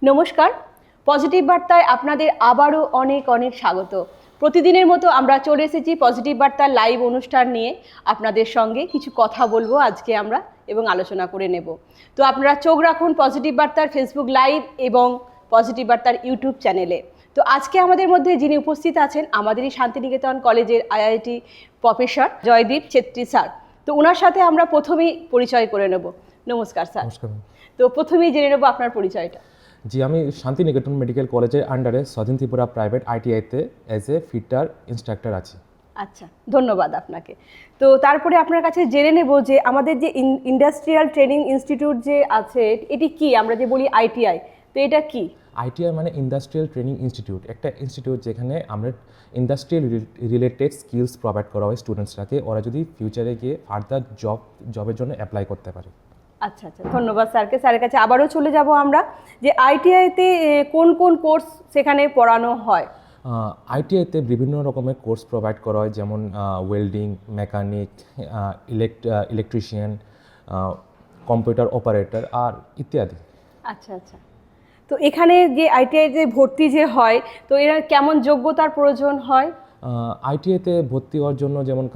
নমস্কার, পজিটিভ বার্তায় আপনাদের আবারও অনেক অনেক স্বাগত। প্রতিদিনের মতো আমরা চলে এসেছি পজিটিভ বার্তার লাইভ অনুষ্ঠান নিয়ে আপনাদের সঙ্গে কিছু কথা বলবো আজকে আমরা এবং আলোচনা করে নেব। তো আপনারা চোখ রাখুন পজিটিভ বার্তার ফেসবুক লাইভ এবং পজিটিভ বার্তার ইউটিউব চ্যানেলে। তো আজকে আমাদের মধ্যে যিনি উপস্থিত আছেন আমাদেরই শান্তিনিকেতন কলেজের IIT professor Joydeep Chhetri sir. তো ওনার সাথে আমরা প্রথমেই পরিচয় করে নেব। নমস্কার স্যার। নমস্কার। তো প্রথমেই জেনে নেব আপনার পরিচয়টা। জি, আমি শান্তিনিকেতন মেডিকেল কলেজের আন্ডারে স্বাধীন ত্রিপুরা প্রাইভেট আইটিআইতে অ্যাজ এ ফিটার ইনস্ট্রাক্টর আছি। আচ্ছা, ধন্যবাদ আপনাকে। তো তারপরে আপনার কাছে জেনে নেব যে আমাদের যে ইন্ডাস্ট্রিয়াল ট্রেনিং ইনস্টিটিউট যে আছে এটি কি, আমরা যে বলি আইটিআই, তো এটা কি? আইটিআই মানে ইন্ডাস্ট্রিয়াল ট্রেনিং ইনস্টিটিউট, একটা ইনস্টিটিউট যেখানে আমরা ইন্ডাস্ট্রিয়াল রিলেটেড স্কিলস প্রোভাইড করা হয় স্টুডেন্টসরাকে, ওরা যদি ফিউচারে গিয়ে ফার্দার জবের জন্য অ্যাপ্লাই করতে পারে। আচ্ছা আচ্ছা, ধন্যবাদ স্যারকে। স্যারের কাছে আবারও চলে যাব আমরা যে আইটিআইতে কোন কোন কোর্স সেখানে পড়ানো হয়। আইটিআইতে বিভিন্ন রকমের কোর্স প্রোভাইড করা হয়, যেমন welding, mechanic, electrician, computer operator আর ইত্যাদি। আচ্ছা আচ্ছা, তো এখানে যে আইটিআই যে ভর্তি যে হয়, তো এরা কেমন যোগ্যতার প্রয়োজন হয়? আইটিআইতে ভর্তি হওয়ার জন্য যেমন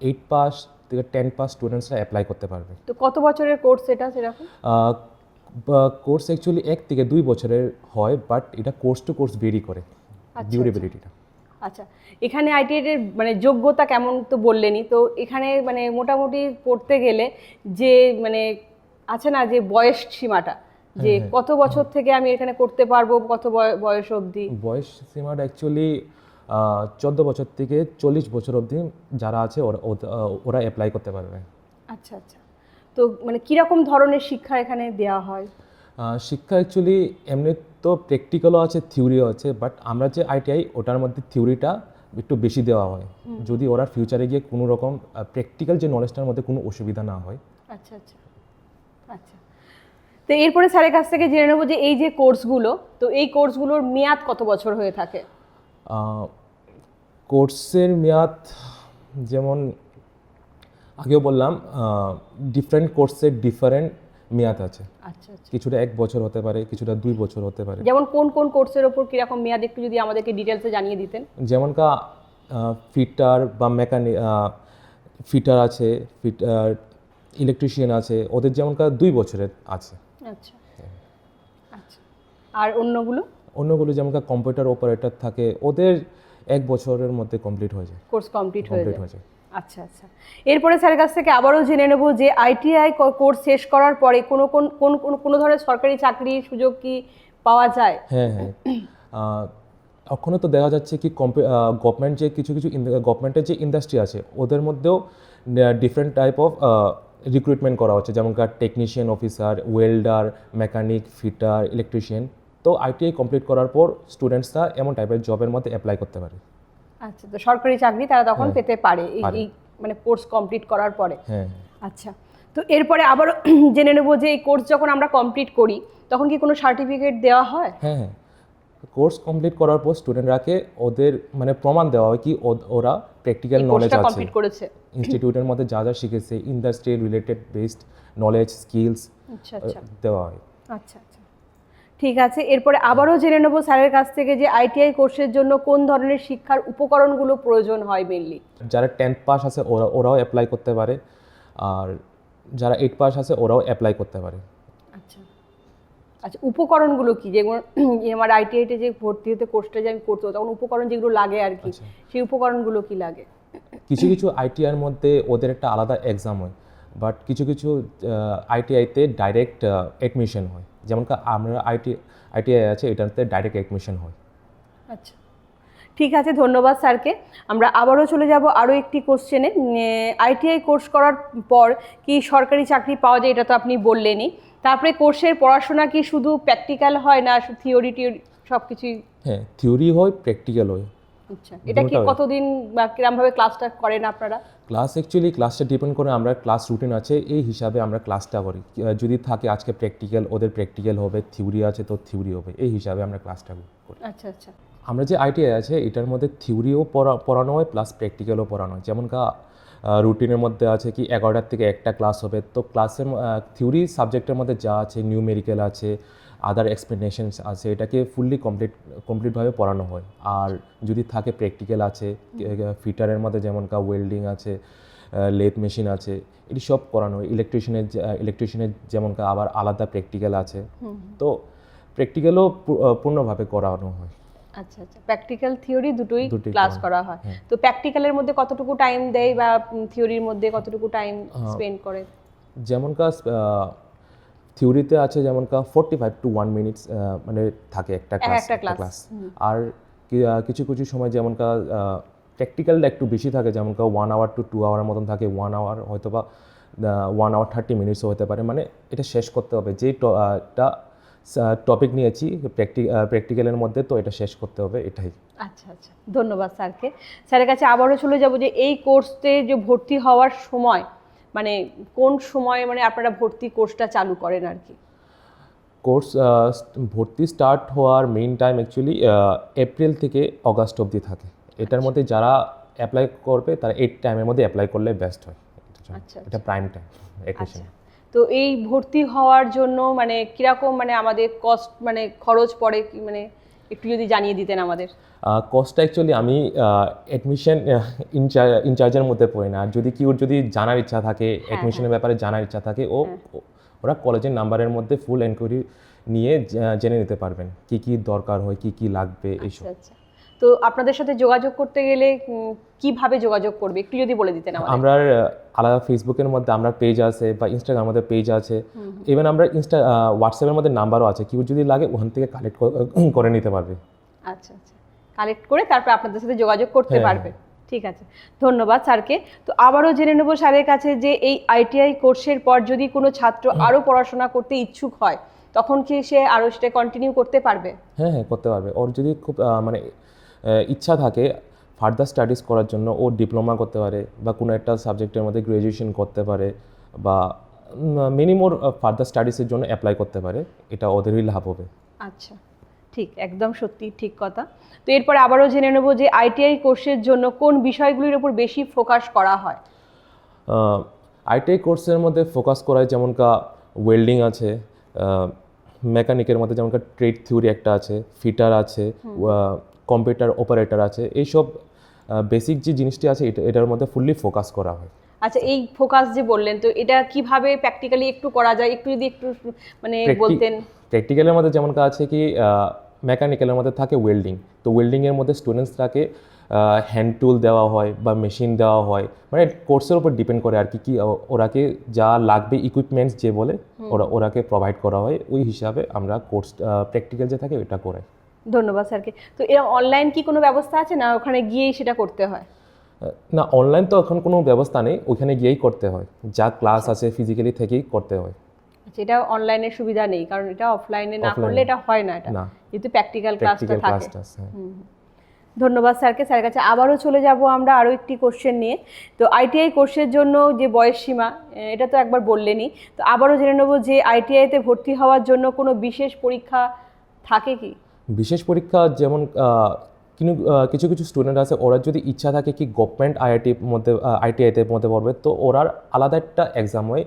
8 পাস থেকে 10 পাস স্টুডেন্টসরা অ্যাপ্লাই করতে পারবে। তো কত বছরের কোর্স এটা সেরকম? কোর্স অ্যাকচুয়ালি 1 থেকে 2 বছরের হয়, বাট এটা কোর্স টু কোর্স ভেরি করে ডিউরেবিলিটিটা। আচ্ছা, এখানে আইটিআই এর মানে যোগ্যতা কেমন তো বললেনই, তো এখানে মানে মোটামুটি পড়তে গেলে যে মানে আছে না যে বয়স সীমাটা, যে কত বছর থেকে আমি এখানে করতে পারবো, কত বয়স অবধি? বয়স সীমাটা অ্যাকচুয়ালি 14 বছর থেকে 40 বছর অবধি যারা আছে ওরা অ্যাপ্লাই করতে পারবে। আচ্ছা আচ্ছা, তো মানে কীরকম ধরনের শিক্ষা এখানে দেওয়া হয়? শিক্ষা অ্যাকচুয়ালি এমনি তো প্র্যাকটিক্যালও আছে, থিওরিও আছে, বাট আমরা যে আইটিআই ওটার মধ্যে থিওরিটা একটু বেশি দেওয়া হয়, যদি ওরা ফিউচারে গিয়ে কোনো রকম প্র্যাকটিক্যাল যে নলেজটার মধ্যে কোনো অসুবিধা না হয়। আচ্ছা আচ্ছা আচ্ছা, তো এরপরে স্যারের কাছ থেকে জেনে নেবো যে এই যে কোর্সগুলো, তো এই কোর্সগুলোর মেয়াদ কত বছর হয়ে থাকে? কোর্সের মেয়াদ যেমন আগেও বললাম, ডিফারেন্ট কোর্সের ডিফারেন্ট মেয়াদ আছে। আচ্ছা আচ্ছা, কিছুটা 1 বছর হতে পারে, কিছুটা 2 বছর হতে পারে। যেমন কোন কোন কোর্সের ওপর কীরকম মেয়াদ একটু যদি আমাদেরকে ডিটেলসে জানিয়ে দিতেন। যেমন ফিটার বা মেকানিক, ফিটার আছে, ইলেকট্রিশিয়ান আছে, ওদের যেমন 2 বছরের আছে। আচ্ছা আচ্ছা, আর অন্যগুলো যেমন কম্পিউটার অপারেটর থাকে, ওদের 1 বছরের মধ্যে কমপ্লিট হয়ে যায়, কোর্স কমপ্লিট হয়ে যায়। আচ্ছা আচ্ছা, এরপরে স্যারের কাছ থেকে আবারও জেনে নেব যে আইটিআই কোর্স শেষ করার পরে কোনো ধরনের সরকারি চাকরির সুযোগ কি পাওয়া যায়? হ্যাঁ, এখনও তো দেখা যাচ্ছে কি গভর্নমেন্ট যে কিছু গভর্নমেন্টের যে ইন্ডাস্ট্রি আছে ওদের মধ্যেও ডিফারেন্ট টাইপ অফ রিক্রুটমেন্ট করা হচ্ছে, যেমন technician officer, welder, mechanic, fitter, electrician. তো আইটিআই কমপ্লিট করার পর স্টুডেন্টসরা এমন টাইপের জবের মধ্যে অ্যাপ্লাই করতে পারে। আচ্ছা, তো সরকারি চাকরি তারা তখন পেতে পারে এই মানে কোর্স কমপ্লিট করার পরে। হ্যাঁ, আচ্ছা, তো এরপরে আবার জেনে নেব যে এই কোর্স যখন আমরা কমপ্লিট করি তখন কি কোনো সার্টিফিকেট দেওয়া হয়? হ্যাঁ, কোর্স কমপ্লিট করার পর স্টুডেন্টরাকে ওদের মানে প্রমাণ দেওয়া হয় কি ওরা প্র্যাকটিক্যাল নলেজ আছে, কমপ্লিট করেছে, ইনস্টিটিউটের মধ্যে যা যা শিখেছে, industry related based knowledge skills দেওয়া হয়। আচ্ছা আচ্ছা, ঠিক আছে। এরপরে আবারও জেনে নেব স্যারের কাছ থেকে যে আইটিআই কোর্সের জন্য কোন ধরনের শিক্ষার উপকরণগুলো প্রয়োজন হয় মেনলি। যারা 10 পাস আছে ওরাও অ্যাপ্লাই করতে পারে, আর যারা 8 পাস আছে ওরাও অ্যাপ্লাই করতে পারে। আচ্ছা আচ্ছা, উপকরণগুলো কি, যেগুলো আমার আইটিআইতে যে ভর্তি হতে কোর্সটা যে আমি করতে তখন উপকরণ যেগুলো লাগে আর কি, সেই উপকরণগুলো কি লাগে? কিছু কিছু আইটিআইয়ের মধ্যে ওদের একটা আলাদা এক্সাম হয়, বাট কিছু কিছু আইটিআইতে ডাইরেক্ট অ্যাডমিশন হয়, যেমন আমরা আইটিআই আছে এটাতে ডাইরেক্ট অ্যাডমিশন হয়। আচ্ছা, ঠিক আছে, ধন্যবাদ স্যারকে। আমরা আবারও চলে যাব আরও একটি কোশ্চেনে। আইটিআই কোর্স করার পর কি সরকারি চাকরি পাওয়া যায়, এটা তো আপনি বললেনই। তারপরে কোর্সের পড়াশোনা কি শুধু প্র্যাকটিক্যাল হয় না থিওরি সব কিছুই? হ্যাঁ, থিওরি হয়, প্র্যাকটিক্যাল হয়। আচ্ছা, এটা কি কতদিন বা কিরমভাবে ক্লাসটা করেন আপনারা? ক্লাসটা ডিপেন্ড করে, আমরা ক্লাস রুটিন আছে এই হিসাবে আমরা ক্লাসটা করি। যদি থাকে আজকে প্র্যাকটিক্যাল, ওদের প্র্যাকটিক্যাল হবে, থিওরি আছে তো থিওরি হবে, এই হিসাবে আমরা ক্লাসটা করি। আচ্ছা আচ্ছা, আমরা যে আইটিআই আছে এটার মধ্যে থিওরিও পড়ানো হয় প্লাস প্র্যাকটিক্যালও পড়ানো হয়, যেমন রুটিনের মধ্যে আছে কি 11টার থেকে একটা ক্লাস হবে, তো ক্লাসের থিওরি সাবজেক্টের মধ্যে যা আছে, নিউমেরিক্যাল আছে, আদার এক্সপ্লেনেশনস আছে, এটাকে কমপ্লিটভাবে পড়ানো হয়। আর যদি থাকে প্র্যাকটিক্যাল আছে, ফিটারের মধ্যে যেমন ওয়েল্ডিং আছে, লেথ মেশিন আছে, এটি সব করানো হয়। ইলেকট্রিশিয়ানের যেমন আবার আলাদা প্র্যাকটিক্যাল আছে, তো প্র্যাকটিক্যালও পূর্ণভাবে করানো হয়। আচ্ছা আচ্ছা, প্র্যাকটিক্যাল থিওরি দুটোই দুটোই ক্লাস করা করা হয়। তো প্র্যাকটিক্যালের মধ্যে কতটুকু টাইম দেয় বা থিওরির মধ্যে কতটুকু টাইম স্পেন্ড করে? যেমন থিওরিতে আছে যেমন 45 to 1 minutes মানে থাকে একটা ক্লাস। আর কিছু কিছু সময় যেমন প্র্যাকটিক্যালটা একটু বেশি থাকে, যেমন 1 hour to 2 hour মতন থাকে। 1 hour হয়তো বা 1 hour 30 minutes হতে পারে, মানে এটা শেষ করতে হবে। যেই টপিক নিয়েছি প্র্যাকটিক্যালের মধ্যে, তো এটা শেষ করতে হবে, এটাই। আচ্ছা আচ্ছা, ধন্যবাদ স্যারকে। স্যারের কাছে আবারও চলে যাব যে এই কোর্সে যে ভর্তি হওয়ার সময় মানে কোন সময় মানে আপনারা ভর্তি কোর্সটা চালু করেন আর কি? কোর্স ভর্তি স্টার্ট হওয়ার মেইন টাইম অ্যাকচুয়ালি এপ্রিল থেকে অগাস্ট অবধি থাকে। এটার মধ্যে যারা অ্যাপ্লাই করবে তারা এই টাইমের মধ্যে অ্যাপ্লাই করলে বেস্ট হয়। আচ্ছা, এটা প্রাইম টাইম অ্যাডমিশন। তো এই ভর্তি হওয়ার জন্য মানে কিরকম মানে আমাদের কস্ট মানে খরচ পড়ে কি, মানে একটু যদি জানিয়ে দিতেন আমাদের। কস্টটা অ্যাকচুয়ালি আমি অ্যাডমিশন ইনচার্জের মধ্যে পড়ি না। আর যদি জানার ইচ্ছা থাকে, অ্যাডমিশনের ব্যাপারে জানার ইচ্ছা থাকে, ওরা কলেজের নাম্বারের মধ্যে ফুল এনকোয়ারি নিয়ে জেনে নিতে পারবেন কি কি দরকার হয়, কি কি লাগবে এইসব। আচ্ছা, তো আপনাদের সাথে যোগাযোগ করতে গেলে কিভাবে যোগাযোগ করবে একটু যদি বলে দিতেন আমাদের। আমরা আলাদা ফেসবুকের মধ্যে আমরা পেজ আছে বা ইনস্টাগ্রামের মধ্যে পেজ আছে, ইভেন আমরা হোয়াটসঅ্যাপের মধ্যে নাম্বারও আছে, কেউ যদি লাগে ওখান থেকে কালেক্ট করে নিতে পারবে। আচ্ছা আচ্ছা, কালেক্ট করে তারপর আপনাদের সাথে যোগাযোগ করতে পারবে। ঠিক আছে, ধন্যবাদ স্যারকে। তো আবারও জেনে নেব স্যারের কাছে যে এই আইটিআই কোর্সের পর যদি কোনো ছাত্র আরও পড়াশোনা করতে ইচ্ছুক হয় তখন কি সে আরও সেটা কন্টিনিউ করতে পারবে? হ্যাঁ, করতে পারবে। ওর যদি খুব মানে ইচ্ছা থাকে ফার্দার স্টাডিজ করার জন্য, ও ডিপ্লোমা করতে পারে বা কোনো একটা সাবজেক্টের মধ্যে গ্র্যাজুয়েশন করতে পারে বা মিনিমাম ফার্দার স্টাডিজের জন্য অ্যাপ্লাই করতে পারে। এটা ওদেরই লাভ হবে। আচ্ছা, ঠিক, একদম সত্যি ঠিক কথা। তো এরপর আবারও জেনে নেব যে আইটিআই কোর্সের জন্য কোন বিষয়গুলির উপর বেশি ফোকাস করা হয়? আইটিআই কোর্সের মধ্যে ফোকাস করা হয় যেমন ওয়েল্ডিং আছে, মেকানিকের মধ্যে যেমন ট্রেড থিওরি একটা আছে, ফিটার আছে, কম্পিউটার অপারেটর আছে। এইসব বেসিক যে জিনিসটি আছে এটার মধ্যে ফুললি ফোকাস করা হয়। আচ্ছা, এই ফোকাস যে বললেন, তো এটা কিভাবে প্র্যাকটিক্যালি একটু করা যায় একটু যদি একটু মানে বলতেন। প্র্যাকটিক্যালের মধ্যে যেমন আছে কি মেকানিক্যালের মধ্যে থাকে ওয়েল্ডিং, তো ওয়েল্ডিংয়ের মধ্যে স্টুডেন্টসটাকে হ্যান্ড টুল দেওয়া হয় বা মেশিন দেওয়া হয়, মানে কোর্সের উপর ডিপেন্ড করে আর কি ওরাকে যা লাগবে ইকুইপমেন্টস যে বলে ওরাকে প্রোভাইড করা হয়। ওই হিসাবে আমরা কোর্স প্র্যাকটিক্যাল যে থাকে ওইটা করাই। ধন্যবাদ স্যারকে। তো এর অনলাইন কি কোনো ব্যবস্থা আছে না ওখানে গিয়েই সেটা করতে হয়? না, অনলাইন তো এখন কোনো ব্যবস্থা নেই, ওইখানে গিয়েই করতে হয়। যা ক্লাস আছে ফিজিক্যালি থেকেই করতে হয়। আচ্ছা, এটা অনলাইনের সুবিধা নেই কারণ এটা অফলাইনে না করলে এটা হয় না, এটা যেহেতু প্র্যাকটিক্যাল ক্লাসটা থাকে। ধন্যবাদ স্যারকে। স্যারের কাছে আবারও চলে যাব আমরা আরও একটি কোশ্চেন নিয়ে। তো আইটিআই কোর্সের জন্য যে বয়স সীমা, এটা তো একবার বললেনই, তো আবারও জেনে নেব যে আইটিআইতে ভর্তি হওয়ার জন্য কোনো বিশেষ পরীক্ষা থাকে কি? বিশেষ পরীক্ষা যেমন কিছু কিছু স্টুডেন্ট আছে, ওরা যদি ইচ্ছা থাকে কি গভর্নমেন্ট আইটিআইতে মধ্যে পড়বে, তো ওরা আলাদা একটা এক্সাম হয়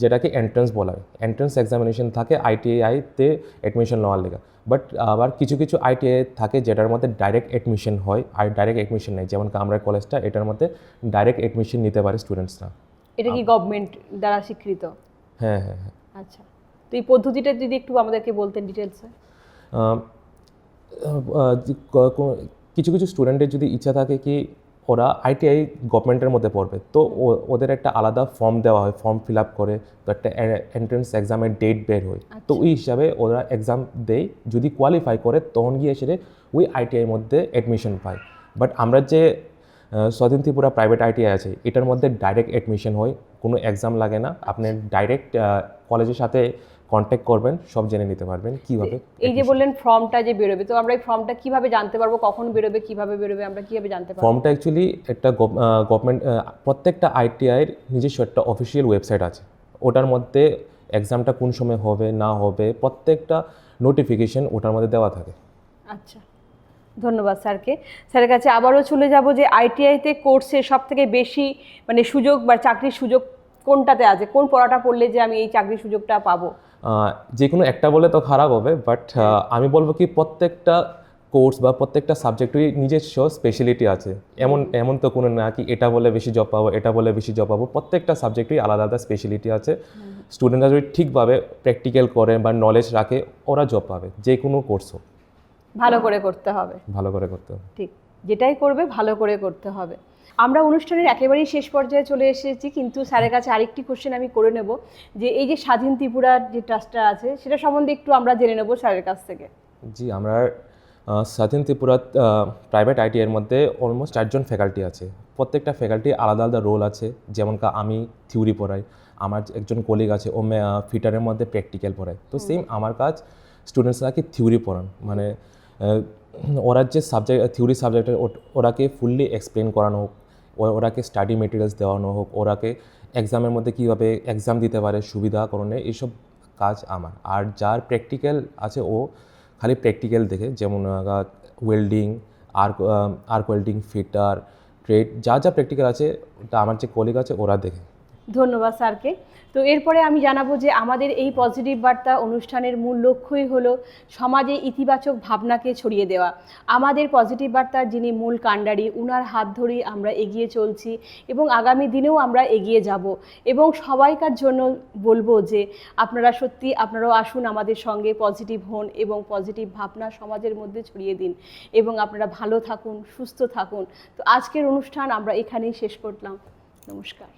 যেটাকে এন্ট্রান্স বলা হয়। এন্ট্রান্স এক্সামিনেশন থাকে আইটিআইতে অ্যাডমিশন নেওয়ার লেগে। বাট আবার কিছু কিছু আইটিআই থাকে যেটার মধ্যে ডাইরেক্ট অ্যাডমিশন হয়, আর ডাইরেক্ট অ্যাডমিশন নেই, যেমন আমরা কলেজটা, এটার মধ্যে ডাইরেক্ট অ্যাডমিশন নিতে পারে স্টুডেন্টসরা। এটা কি গভর্নমেন্ট দ্বারা স্বীকৃত? হ্যাঁ হ্যাঁ হ্যাঁ। আচ্ছা, তো এই পদ্ধতিটা যদি একটু আমাদেরকে বলতেন ডিটেলসে। কিছু কিছু স্টুডেন্টের যদি ইচ্ছা থাকে কি ওরা আইটিআই গভর্নমেন্টের মধ্যে পড়বে, তো ওদের একটা আলাদা ফর্ম দেওয়া হয়, ফর্ম ফিল আপ করে, তো একটা এন্ট্রান্স এক্সামের ডেট বের হয়, তো ওই হিসাবে ওরা এক্সাম দেয়, যদি কোয়ালিফাই করে তখন গিয়ে এসে ওই আইটিআইয়ের মধ্যে অ্যাডমিশন পায়। বাট আমরা যে স্বাধীন ত্রিপুরা প্রাইভেট আইটিআই আছে এটার মধ্যে ডাইরেক্ট অ্যাডমিশন হয়, কোনো এক্সাম লাগে না, আপনি ডাইরেক্ট কলেজের সাথে কন্ট্যাক্ট করবেন, সব জেনে নিতে পারবেন কীভাবে। এই যে বললেন ফর্মটা যে বেরোবে, তো আমরা এই ফর্মটা কীভাবে জানতে পারবো, কখন বেরোবে, কীভাবে বেরোবে, আমরা কীভাবে জানতে পারবো? ফর্মটা অ্যাকচুয়ালি একটা গভর্নমেন্ট, প্রত্যেকটা আইটিআইয়ের নিজস্ব একটা অফিসিয়াল ওয়েবসাইট আছে, ওটার মধ্যে এক্সামটা কোন সময় হবে না হবে প্রত্যেকটা নোটিফিকেশন ওটার মধ্যে দেওয়া থাকে। আচ্ছা, ধন্যবাদ স্যারকে। স্যারের কাছে আবারও চলে যাব যে আইটিআইতে কোর্সে সবথেকে বেশি মানে সুযোগ বা চাকরির সুযোগ কোনটাতে আছে, কোন পড়াটা পড়লে যে আমি এই চাকরির সুযোগটা পাবো? যে কোনো একটা বলে তো খারাপ হবে, বাট আমি বলবো কি প্রত্যেকটা কোর্স বা প্রত্যেকটা সাবজেক্টেরই নিজস্ব স্পেশালিটি আছে। এমন তো কোনো না কি এটা বলে বেশি জব পাবো, এটা বলে বেশি জব পাবো। প্রত্যেকটা সাবজেক্টেরই আলাদা আলাদা স্পেশালিটি আছে। স্টুডেন্টরা যদি ঠিকভাবে প্র্যাকটিক্যাল করে বা নলেজ রাখে, ওরা জব পাবে, যে কোনো কোর্স হোক। ভালো করে করতে হবে। ভালো করে করতে হবে। ঠিক, যেটাই করবে ভালো করে করতে হবে। আমরা অনুষ্ঠানের একেবারেই শেষ পর্যায়ে চলে এসেছি, কিন্তু স্যারের কাছে আরেকটি কোশ্চেন আমি করে নেব, যে এই যে স্বাধীন ত্রিপুরার যে ট্রাস্টটা আছে সেটা সম্বন্ধে একটু আমরা জেনে নেব স্যারের কাছ থেকে। জি, আমরা স্বাধীন ত্রিপুরা প্রাইভেট আইটি এর মধ্যে অলমোস্ট 4জন ফ্যাকাল্টি আছে। প্রত্যেকটা ফ্যাকাল্টি আলাদা আলাদা রোল আছে। যেমন আমি থিওরি পড়াই, আমার একজন কলিগ আছে ও ফিটারের মধ্যে প্র্যাকটিক্যাল পড়ায়। তো সেম আমার কাজ স্টুডেন্টসরাকে থিওরি পড়ান, মানে ওরা যে সাবজেক্ট থিওরি সাবজেক্টে ওরাকে ফুললি এক্সপ্লেন করানো হোক, ওরাকে স্টাডি মেটেরিয়ালস দেওয়ানো হোক, ওরাকে এক্সামের মধ্যে কীভাবে এক্সাম দিতে পারে সুবিধা করণে, এইসব কাজ আমার। আর যার প্র্যাকটিক্যাল আছে ও খালি প্র্যাকটিক্যাল দেখে, যেমন welding, arc welding, fitter, trade, যা যা প্র্যাকটিক্যাল আছে ওটা আমার যে কলিগ আছে ওরা দেখে। ধন্যবাদ স্যারকে। তো এরপরে আমি জানাবো যে আমাদের এই পজিটিভ বার্তা অনুষ্ঠানের মূল লক্ষ্যই হলো সমাজে ইতিবাচক ভাবনাকে ছড়িয়ে দেওয়া। আমাদের পজিটিভ বার্তার যিনি মূল কাণ্ডারি, উনার হাত ধরেই আমরা এগিয়ে চলছি এবং আগামী দিনেও আমরা এগিয়ে যাব। এবং সবাইকার জন্য বলবো যে আপনারাও আসুন আমাদের সঙ্গে, পজিটিভ হন এবং পজিটিভ ভাবনা সমাজের মধ্যে ছড়িয়ে দিন এবং আপনারা ভালো থাকুন, সুস্থ থাকুন। তো আজকের অনুষ্ঠান আমরা এখানেই শেষ করলাম। নমস্কার।